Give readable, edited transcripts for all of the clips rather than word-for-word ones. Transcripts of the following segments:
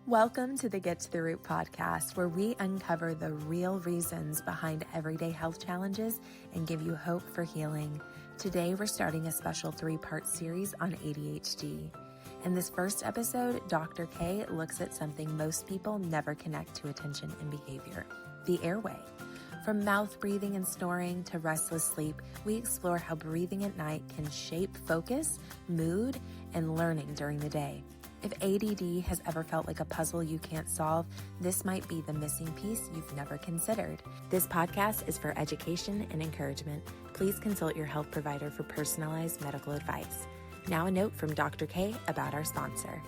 Welcome to the Get to the Root podcast, where we uncover the real reasons behind everyday health challenges and give you hope for healing. Today, we're starting a special 3-part series on ADHD. In this first episode, Dr. K looks at something most people never connect to attention and behavior, the airway. From mouth breathing and snoring to restless sleep, we explore how breathing at night can shape focus, mood, and learning during the day. If ADD has ever felt like a puzzle you can't solve, this might be the missing piece you've never considered. This podcast is for education and encouragement. Please consult your health provider for personalized medical advice. Now a note from Dr. K about our sponsor.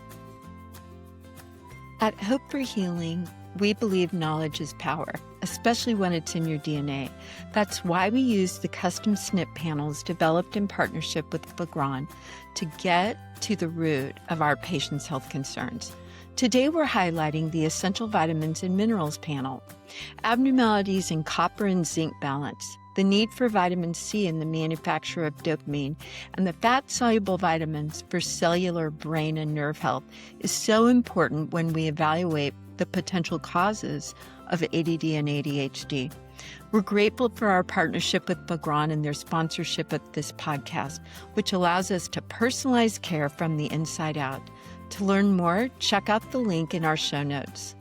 At Hope for Healing, we believe knowledge is power, especially when it's in your DNA. That's why we use the custom SNP panels developed in partnership with Bagron to get to the root of our patients' health concerns. Today, we're highlighting the essential vitamins and minerals panel, abnormalities in copper and zinc balance, the need for vitamin C in the manufacture of dopamine, and the fat-soluble vitamins for cellular, brain, and nerve health is so important when we evaluate the potential causes of ADD and ADHD. We're grateful for our partnership with Bagron and their sponsorship of this podcast, which allows us to personalize care from the inside out. To learn more, check out the link in our show notes.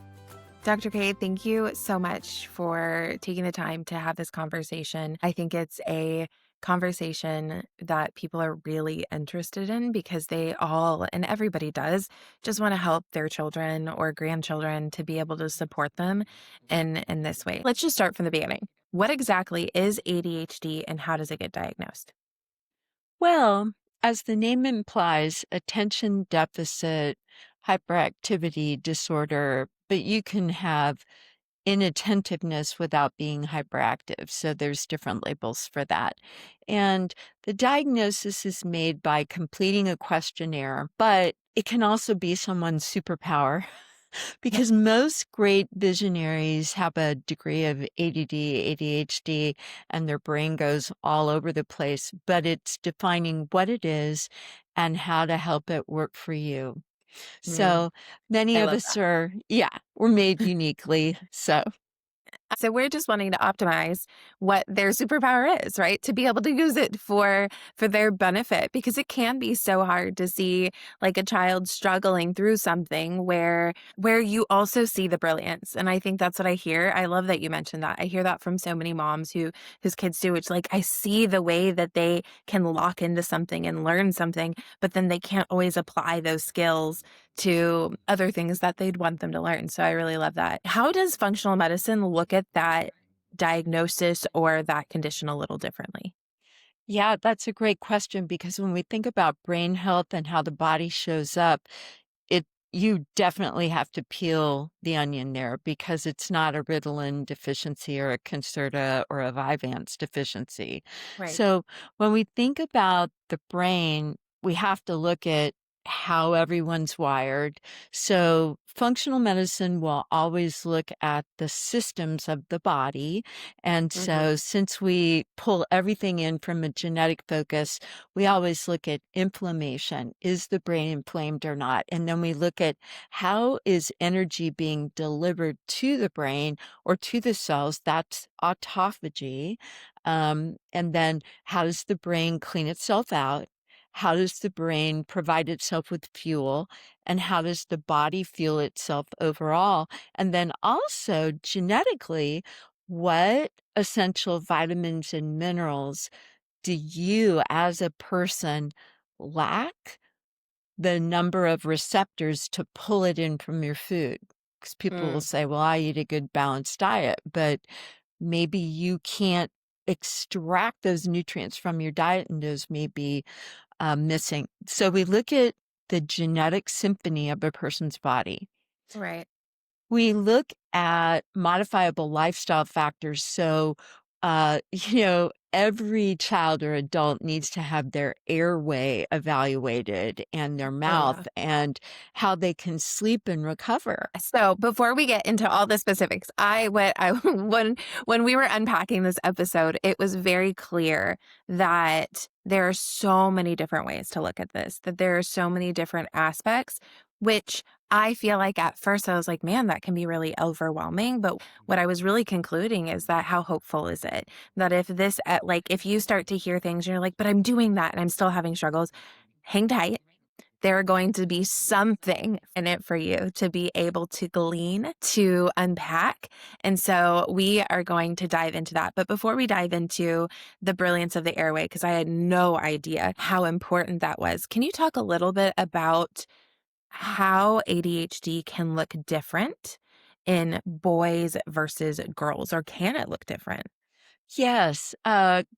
Dr. K, thank you so much for taking the time to have this conversation. I think it's a conversation that people are really interested in because they all, and everybody does, just want to help their children or grandchildren to be able to support them in this way. Let's just start from the beginning. What exactly is ADHD and how does it get diagnosed? Well, as the name implies, attention deficit hyperactivity disorder, but you can have inattentiveness without being hyperactive. So there's different labels for that. And the diagnosis is made by completing a questionnaire, but it can also be someone's superpower. Because most great visionaries have a degree of ADD, ADHD, and their brain goes all over the place, but it's defining what it is and how to help it work for you. So many I of love us that. we're made uniquely. So we're just wanting to optimize what their superpower is, right? To be able to use it for their benefit, because it can be so hard to see like a child struggling through something where you also see the brilliance. And I think that's what I hear. I love that you mentioned that. I hear that from so many moms whose kids do. It's like I see the way that they can lock into something and learn something, but then they can't always apply those skills to other things that they'd want them to learn. So I really love that. How does functional medicine look at that diagnosis or that condition a little differently? Yeah, that's a great question because when we think about brain health and how the body shows up, you definitely have to peel the onion there because it's not a Ritalin deficiency or a Concerta or a Vyvanse deficiency. Right. So when we think about the brain, we have to look at how everyone's wired. So functional medicine will always look at the systems of the body. And so since we pull everything in from a genetic focus, we always look at inflammation. Is the brain inflamed or not? And then we look at how is energy being delivered to the brain or to the cells? That's autophagy. And then how does the brain clean itself out? How does the brain provide itself with fuel? And how does the body fuel itself overall? And then also genetically, what essential vitamins and minerals do you as a person lack the number of receptors to pull it in from your food? Because people will say, well, I eat a good balanced diet, but maybe you can't extract those nutrients from your diet and those may be missing. So we look at the genetic symphony of a person's body. Right. We look at modifiable lifestyle factors. So, every child or adult needs to have their airway evaluated and their Oh, mouth yeah. and how they can sleep and recover. So before we get into all the specifics, when we were unpacking this episode, it was very clear that there are so many different ways to look at this, that there are so many different aspects, which I feel like at first I was like, man, that can be really overwhelming. But what I was really concluding is that how hopeful is it that if this, like, if you start to hear things, and you're like, but I'm doing that and I'm still having struggles, hang tight. There are going to be something in it for you to be able to glean, to unpack. And so we are going to dive into that. But before we dive into the brilliance of the airway, because I had no idea how important that was, can you talk a little bit about how ADHD can look different in boys versus girls, or can it look different? Yes,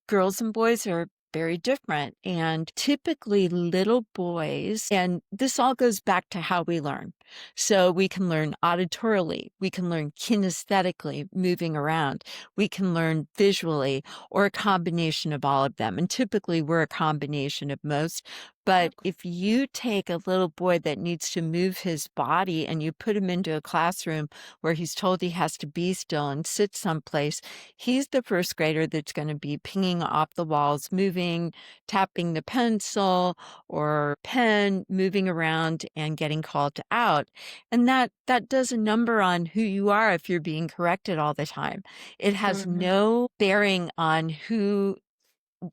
girls and boys are very different. And typically, little boys, and this all goes back to how we learn. So we can learn auditorily, we can learn kinesthetically, moving around, we can learn visually, or a combination of all of them. And typically, we're a combination of most. But Okay. if you take a little boy that needs to move his body and you put him into a classroom where he's told he has to be still and sit someplace, he's the first grader that's going to be pinging off the walls, moving, tapping the pencil or pen, moving around and getting called out. And that does a number on who you are if you're being corrected all the time. It has Mhm, no bearing on who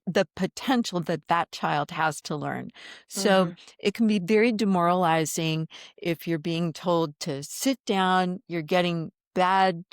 the potential that that child has to learn. So mhm, it can be very demoralizing if you're being told to sit down, you're getting bad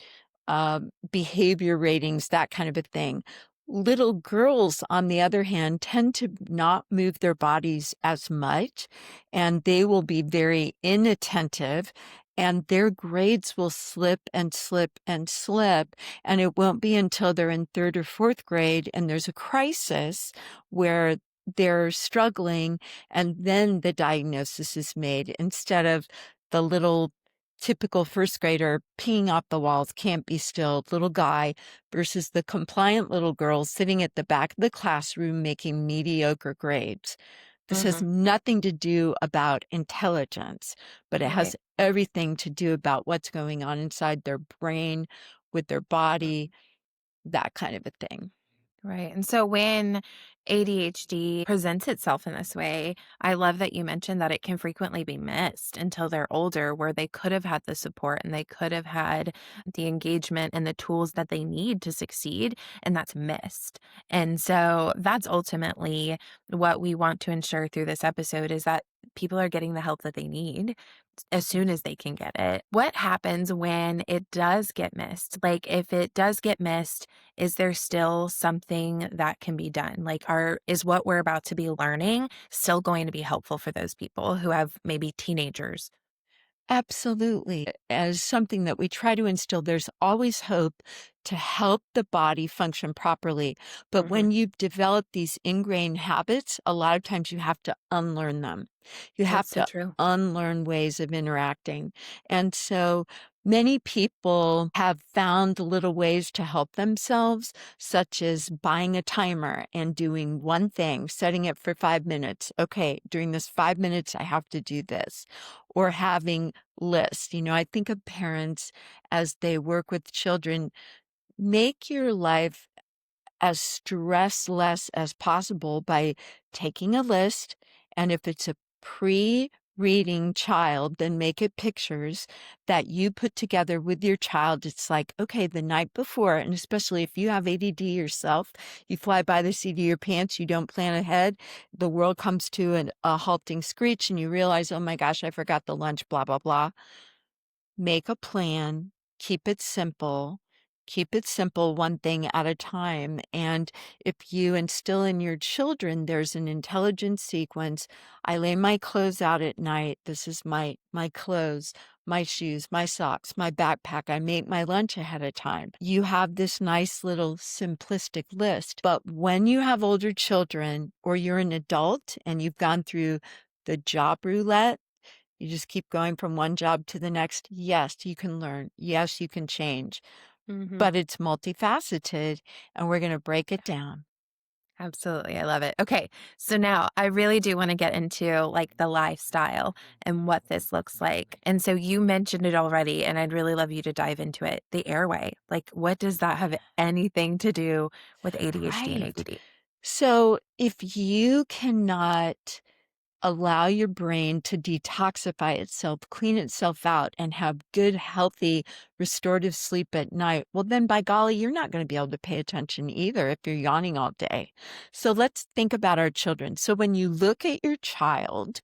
behavior ratings, that kind of a thing. Little girls, on the other hand, tend to not move their bodies as much, and they will be very inattentive, and their grades will slip and slip and slip. And it won't be until they're in third or fourth grade and there's a crisis where they're struggling, and then the diagnosis is made instead of the little typical first grader peeing off the walls, can't be still, little guy versus the compliant little girl sitting at the back of the classroom making mediocre grades. This has mhm. nothing to do about intelligence, but it has Right. everything to do about what's going on inside their brain, with their body, that kind of a thing. Right. And so when ADHD presents itself in this way, I love that you mentioned that it can frequently be missed until they're older, where they could have had the support and they could have had the engagement and the tools that they need to succeed, and that's missed. And so that's ultimately what we want to ensure through this episode is that people are getting the help that they need as soon as they can get it. What happens when it does get missed? Like, if it does get missed, is there still something that can be done? Like, is what we're about to be learning still going to be helpful for those people who have maybe teenagers? Absolutely. As something that we try to instill, there's always hope to help the body function properly. But Mhm. when you've developed these ingrained habits, a lot of times you have to unlearn them. You have That's so to true. unlearn ways of interacting. And so many people have found little ways to help themselves, such as buying a timer and doing one thing, setting it for 5 minutes. Okay, during this 5 minutes, I have to do this. Or having lists. I think of parents as they work with children, make your life as stressless as possible by taking a list. And if it's a pre-reading child, then make it pictures that you put together with your child. It's like, okay, the night before, and especially if you have ADD yourself, you fly by the seat of your pants, you don't plan ahead, the world comes to a halting screech, and you realize, oh my gosh, I forgot the lunch, blah, blah, blah. Make a plan, keep it simple, one thing at a time. And if you instill in your children, there's an intelligence sequence. I lay my clothes out at night. This is my clothes, my shoes, my socks, my backpack. I make my lunch ahead of time. You have this nice little simplistic list. But when you have older children or you're an adult and you've gone through the job roulette, you just keep going from one job to the next. Yes, you can learn. Yes, you can change, Mhm. but it's multifaceted, and we're going to break it down. Absolutely. I love it. Okay. So now I really do want to get into like the lifestyle and what this looks like. And so you mentioned it already, and I'd really love you to dive into it. The airway. Like, what does that have anything to do with ADHD and Right. ADD? So if you cannot allow your brain to detoxify itself, clean itself out, and have good, healthy, restorative sleep at night, well, then by golly, you're not going to be able to pay attention either if you're yawning all day. So let's think about our children. So when you look at your child,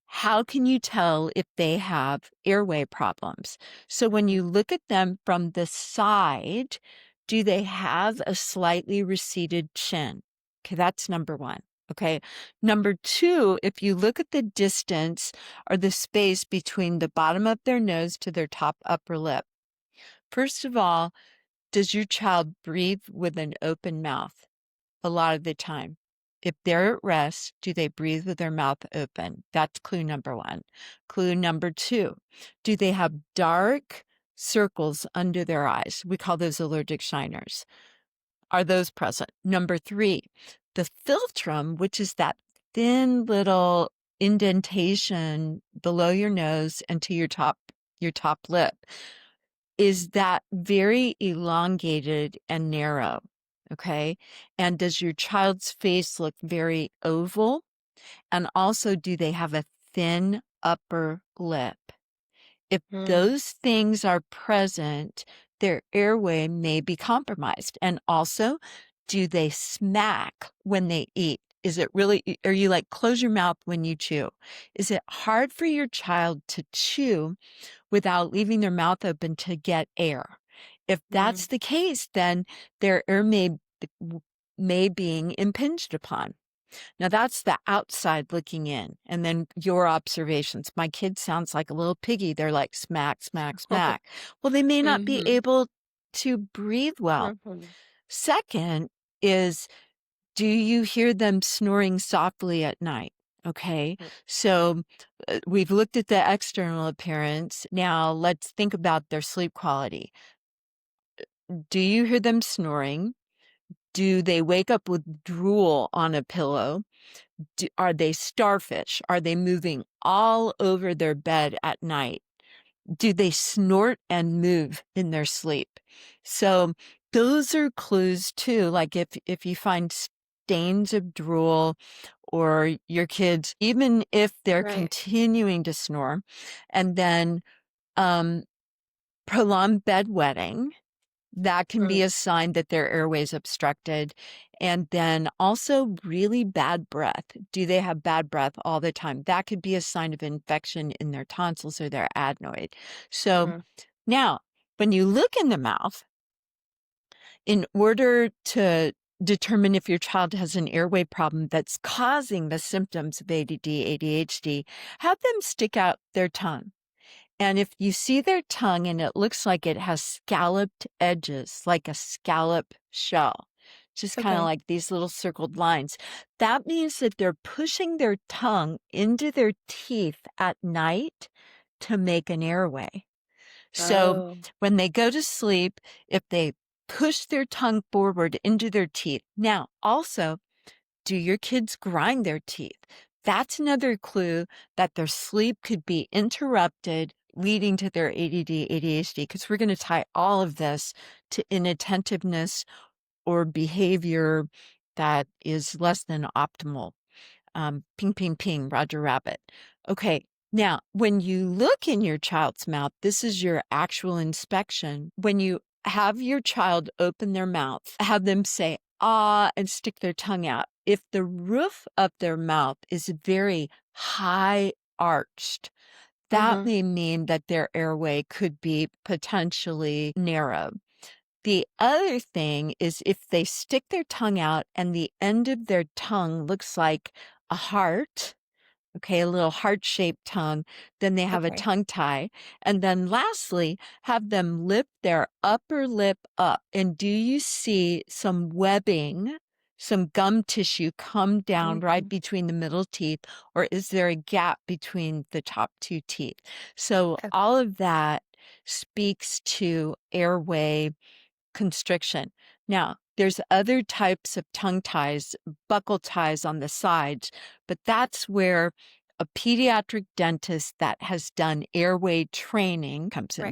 how can you tell if they have airway problems? So when you look at them from the side, do they have a slightly receded chin? Okay, that's number one. Okay. Number two, if you look at the distance or the space between the bottom of their nose to their top upper lip, first of all, does your child breathe with an open mouth? A lot of the time. If they're at rest, do they breathe with their mouth open? That's clue number one. Clue number two, do they have dark circles under their eyes? We call those allergic shiners. Are those present? Number three, the philtrum, which is that thin little indentation below your nose and to your top lip, is that very elongated and narrow? Okay. And does your child's face look very oval? And also, do they have a thin upper lip? If those things are present, their airway may be compromised. And also, do they smack when they eat? Is it really, are you like, close your mouth when you chew? Is it hard for your child to chew without leaving their mouth open to get air? If that's the case, then their air may being impinged upon. Now that's the outside looking in. And then your observations. My kid sounds like a little piggy. They're like smack, smack, smack. Well, they may not be able to breathe well. Second is, do you hear them snoring softly at night? Okay. So we've looked at the external appearance. Now let's think about their sleep quality. Do you hear them snoring? Do they wake up with drool on a pillow? Are they starfish? Are they moving all over their bed at night? Do they snort and move in their sleep? So those are clues too. Like if you find stains of drool, or your kids, even if they're continuing to snore, and then prolonged bedwetting, that can be a sign that their airway's obstructed. And then also really bad breath. Do they have bad breath all the time? That could be a sign of infection in their tonsils or their adenoid. So now, when you look in the mouth, in order to determine if your child has an airway problem that's causing the symptoms of ADD, ADHD, have them stick out their tongue. And if you see their tongue and it looks like it has scalloped edges, like a scallop shell, just kind of like these little circled lines, that means that they're pushing their tongue into their teeth at night to make an airway. So when they go to sleep, if they push their tongue forward into their teeth. Now, also, do your kids grind their teeth? That's another clue that their sleep could be interrupted, leading to their ADD, ADHD, because we're going to tie all of this to inattentiveness or behavior that is less than optimal. Ping, ping, ping, Roger Rabbit. Okay. Now, when you look in your child's mouth, this is your actual inspection. When you have your child open their mouth, have them say, ah, and stick their tongue out. If the roof of their mouth is very high arched, that may mean that their airway could be potentially narrow. The other thing is if they stick their tongue out and the end of their tongue looks like a heart, okay, a little heart-shaped tongue, then they have a tongue tie. And then lastly, have them lift their upper lip up. And do you see some webbing, some gum tissue come down right between the middle teeth, or is there a gap between the top two teeth? So all of that speaks to airway constriction. Now, there's other types of tongue ties, buccal ties on the sides, but that's where a pediatric dentist that has done airway training comes in.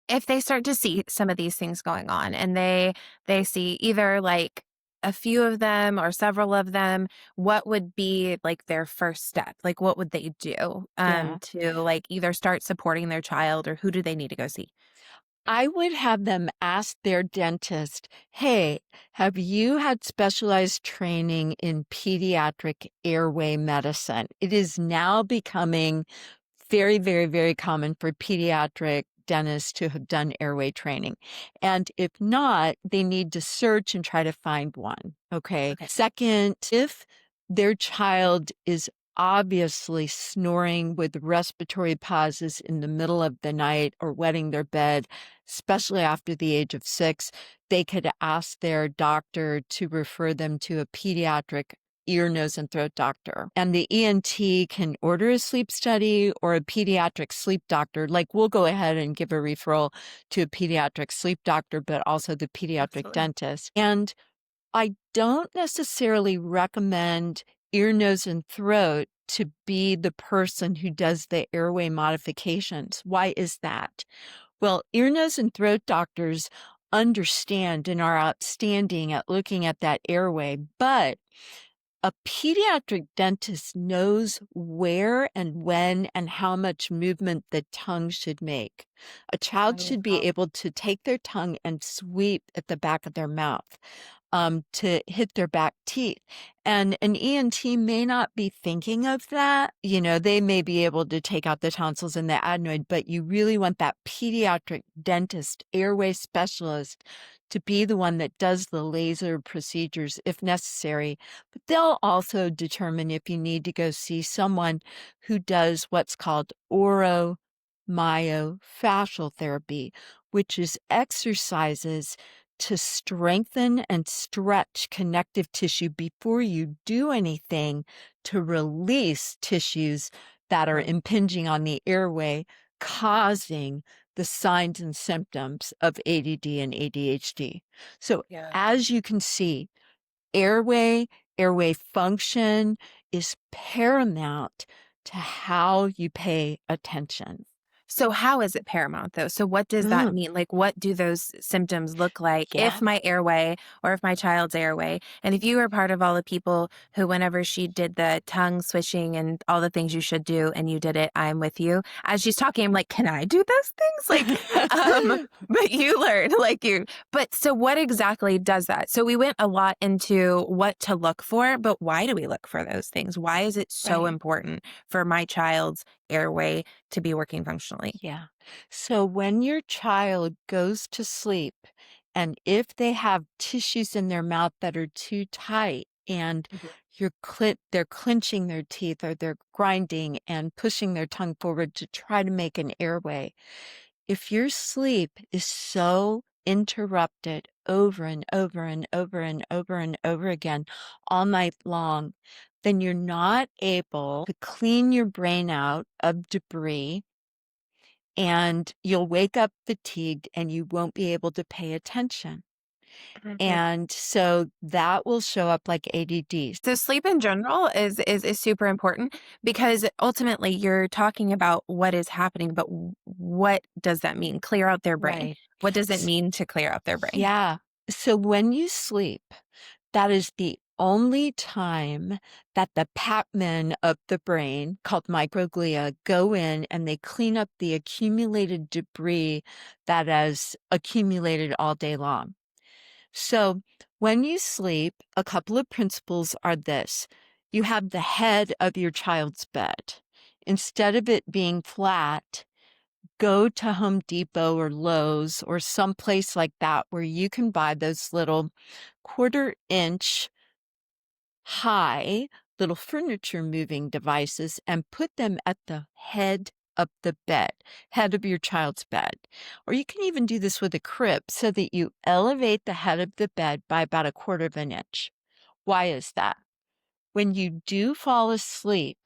If they start to see some of these things going on and they see either like a few of them or several of them, what would be like their first step? Like what would they do Yeah. to like either start supporting their child or who do they need to go see? I would have them ask their dentist, "Hey, have you had specialized training in pediatric airway medicine?" It is now becoming very, very, very common for pediatric dentists to have done airway training. And if not, they need to search and try to find one. Okay. Okay. Second, if their child is obviously snoring with respiratory pauses in the middle of the night or wetting their bed, especially after the age of 6, they could ask their doctor to refer them to a pediatric ear, nose, and throat doctor. And the ENT can order a sleep study or a pediatric sleep doctor. Like we'll go ahead and give a referral to a pediatric sleep doctor, but also the pediatric Absolutely. dentist. And I don't necessarily recommend ear, nose, and throat to be the person who does the airway modifications. Why is that? Well, ear, nose, and throat doctors understand and are outstanding at looking at that airway, but a pediatric dentist knows where and when and how much movement the tongue should make. A child Oh, should be wow. able to take their tongue and sweep at the back of their mouth to hit their back teeth. And an ENT may not be thinking of that. You know, they may be able to take out the tonsils and the adenoid, but you really want that pediatric dentist, airway specialist to be the one that does the laser procedures if necessary. But they'll also determine if you need to go see someone who does what's called oromyofascial therapy, which is exercises to strengthen and stretch connective tissue before you do anything to release tissues that are Right. impinging on the airway, causing the signs and symptoms of ADD and ADHD. So, Yeah. as you can see, airway, airway function is paramount to how you pay attention. So how is it paramount though? So what does that Mm, mean? Like what do those symptoms look like yeah. if my airway or if my child's airway? And if you were part of all the people who whenever she did the tongue swishing and all the things you should do and you did it, I'm with you. As she's talking, I'm like, can I do those things? But you learn like you. But so what exactly does that? So we went a lot into what to look for, but why do we look for those things? Why is it so Right. important for my child's airway to be working functionally? Yeah. So when your child goes to sleep, and if they have tissues in their mouth that are too tight and Mhm. they're clenching their teeth or they're grinding and pushing their tongue forward to try to make an airway, if your sleep is so interrupted over and over and over and over and over again all night long, then you're not able to clean your brain out of debris and you'll wake up fatigued and you won't be able to pay attention. Mhm. And so that will show up like ADD. So sleep in general is super important because ultimately you're talking about what is happening, but what does that mean? Clear out their brain. Right. What does it S- mean to clear out their brain? Yeah. So when you sleep, that is the only time that the Pac-Man of the brain, called microglia, go in and they clean up the accumulated debris that has accumulated all day long. So when you sleep, a couple of principles are this. You have the head of your child's bed. Instead of it being flat, go to Home Depot or Lowe's or someplace like that where you can buy those little 1/4 inch high little furniture moving devices and put them at the head of the bed, head of your child's bed. Or you can even do this with a crib so that you elevate the head of the bed by about 1/4 inch. Why is that? When you do fall asleep,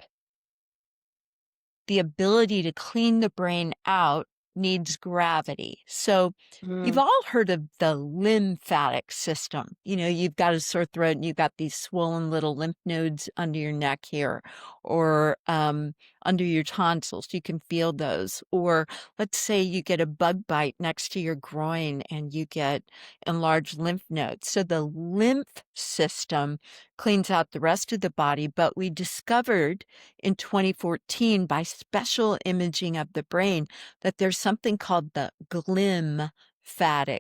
the ability to clean the brain out needs gravity. So you've Mm. all heard of the lymphatic system. You know, you've got a sore throat and you've got these swollen little lymph nodes under your neck here. or under your tonsils. You can feel those. Or let's say you get a bug bite next to your groin and you get enlarged lymph nodes. So the lymph system cleans out the rest of the body, but we discovered in 2014 by special imaging of the brain that there's something called the glymphatic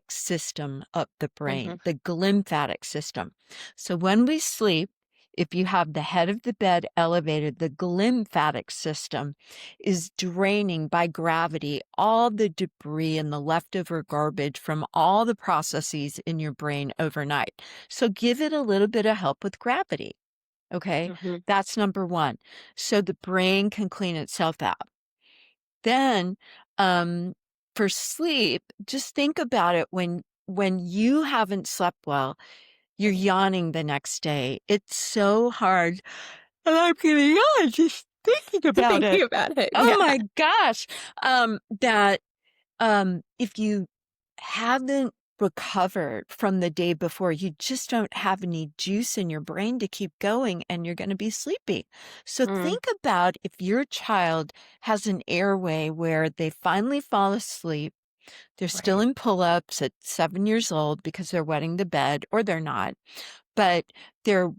system of the brain, the glymphatic system. So when we sleep, if you have the head of the bed elevated, the glymphatic system is draining by gravity all the debris and the leftover garbage from all the processes in your brain overnight. So give it a little bit of help with gravity. Okay, that's number one. So the brain can clean itself out. Then, for sleep, just think about it when you haven't slept well, you're yawning the next day. It's so hard. And I'm gonna yawn just thinking about it. Thinking about it. Oh Yeah. my gosh. That if you haven't recovered from the day before, you just don't have any juice in your brain to keep going and you're going to be sleepy. So think about if your child has an airway where they finally fall asleep, they're still in pull-ups at 7 years old because they're wetting the bed, or they're not, but they're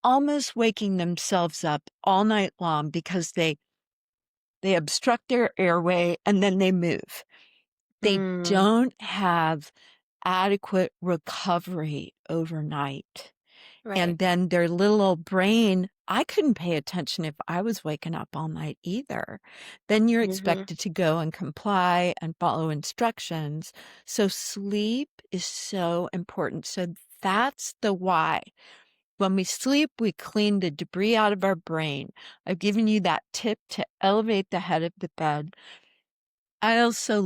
almost waking themselves up all night long because they obstruct their airway and then they move. They don't have adequate recovery overnight. And then their little old brain, I couldn't pay attention if I was waking up all night either. Then you're expected to go and comply and follow instructions. So sleep is so important. So that's the why. When we sleep, we clean the debris out of our brain. I've given you that tip to elevate the head of the bed. I also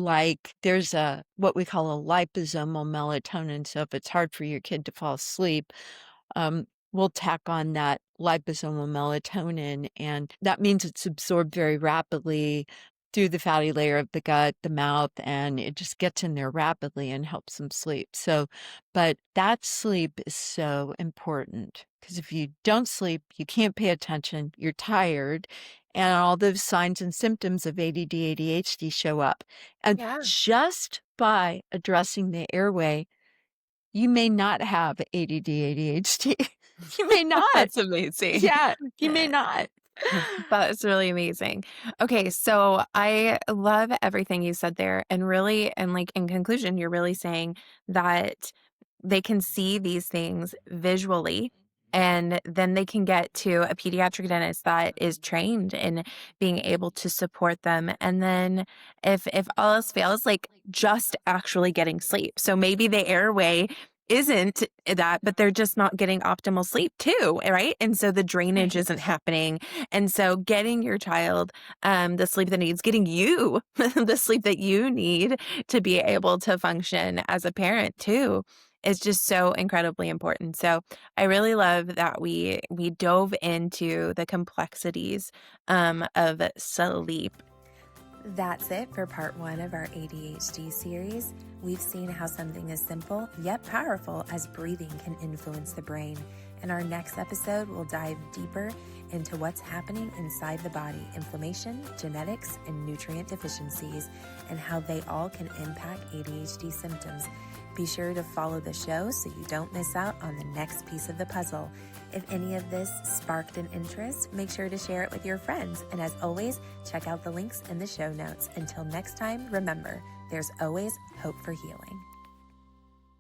there's what we call a liposomal melatonin. So if it's hard for your kid to fall asleep, we'll tack on that liposomal melatonin, and that means it's absorbed very rapidly through the fatty layer of the gut, the mouth, and it just gets in there rapidly and helps them sleep. So, but that sleep is so important because if you don't sleep, you can't pay attention, you're tired, and all those signs and symptoms of ADD, ADHD show up. And just by addressing the airway, you may not have ADD, ADHD. You may not. That's amazing. Yeah, you may not. That's really amazing. Okay, so I love everything you said there. And really, and like in conclusion, you're really saying that they can see these things visually, and then they can get to a pediatric dentist that is trained in being able to support them. And then if all else fails, like just actually getting sleep. So maybe the airway isn't that, but they're just not getting optimal sleep too, right? And so the drainage isn't happening. And so getting your child the sleep that needs, getting you the sleep that you need to be able to function as a parent too, is just so incredibly important. So I really love that we dove into the complexities of sleep. That's it for part 1 of our ADHD series. We've seen how something as simple yet powerful as breathing can influence the brain. In our next episode, we'll dive deeper into what's happening inside the body, inflammation, genetics, and nutrient deficiencies, and how they all can impact ADHD symptoms. Be sure to follow the show so you don't miss out on the next piece of the puzzle. If any of this sparked an interest, make sure to share it with your friends. And as always, check out the links in the show notes. Until next time, remember, there's always hope for healing.